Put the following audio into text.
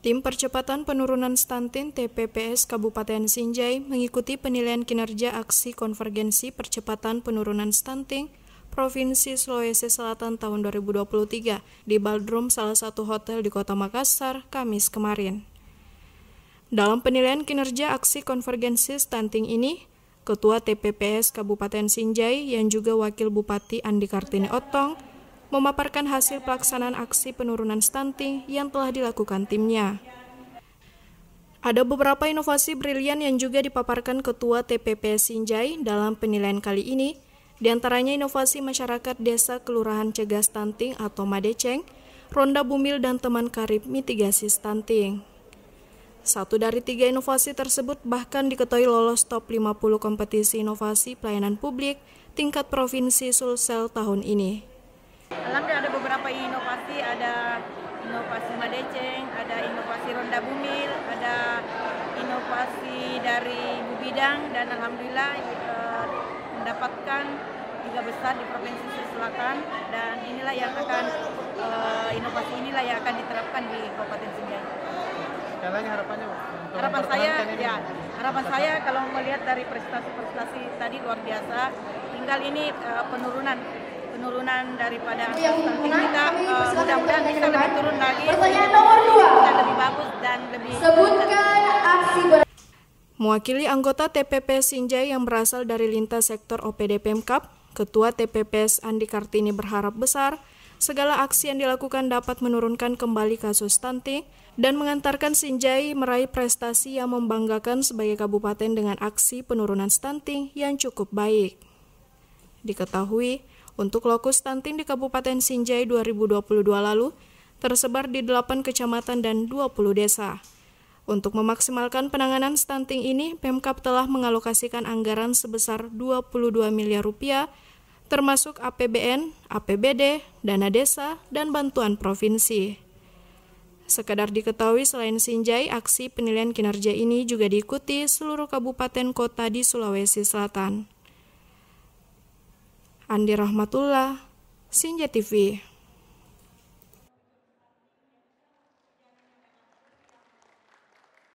Tim Percepatan Penurunan Stunting TPPS Kabupaten Sinjai mengikuti penilaian kinerja aksi konvergensi percepatan penurunan stunting Provinsi Sulawesi Selatan tahun 2023 di ballroom salah satu hotel di Kota Makassar, Kamis kemarin. Dalam penilaian kinerja aksi konvergensi stunting ini, Ketua TPPS Kabupaten Sinjai yang juga Wakil Bupati Andi Kartini Otong memaparkan hasil pelaksanaan aksi penurunan stunting yang telah dilakukan timnya. Ada beberapa inovasi brilian yang juga dipaparkan Ketua TPPS Sinjai dalam penilaian kali ini, di antaranya inovasi masyarakat Desa Kelurahan Cegah Stunting atau Madeceng, Ronda Bumil dan teman karib mitigasi stunting. Satu dari 3 inovasi tersebut bahkan diketahui lolos top 50 kompetisi inovasi pelayanan publik tingkat Provinsi Sulsel tahun ini. Alhamdulillah ada beberapa inovasi, ada inovasi Madeceng, ada inovasi Ronda Bumil, ada inovasi dari Bu Bidang, dan alhamdulillah mendapatkan 3 besar di Provinsi Sulawesi Selatan, dan inilah yang akan inovasi inilah yang akan diterapkan di Kabupaten Sinjai. Sekali harapannya harapan saya kalau melihat dari prestasi tadi luar biasa, tinggal ini penurunan daripada angka stunting kita, mudah-mudahan bisa lebih turun lagi, Pertanyaan nomor 2. bisa lebih bagus dan lebih. Sebutkan aksi Mewakili anggota TPPS Sinjai yang berasal dari lintas sektor OPD Pemkab, Ketua TPPS Andi Kartini berharap besar segala aksi yang dilakukan dapat menurunkan kembali kasus stunting dan mengantarkan Sinjai meraih prestasi yang membanggakan sebagai kabupaten dengan aksi penurunan stunting yang cukup baik. Diketahui, untuk lokus stunting di Kabupaten Sinjai 2022 lalu tersebar di 8 kecamatan dan 20 desa. Untuk memaksimalkan penanganan stunting ini, Pemkab telah mengalokasikan anggaran sebesar 22 miliar rupiah, termasuk APBN, APBD, dana desa, dan bantuan provinsi. Sekedar diketahui selain Sinjai, aksi penilaian kinerja ini juga diikuti seluruh kabupaten kota di Sulawesi Selatan. Andi Rahmatullah, Sinjai TV.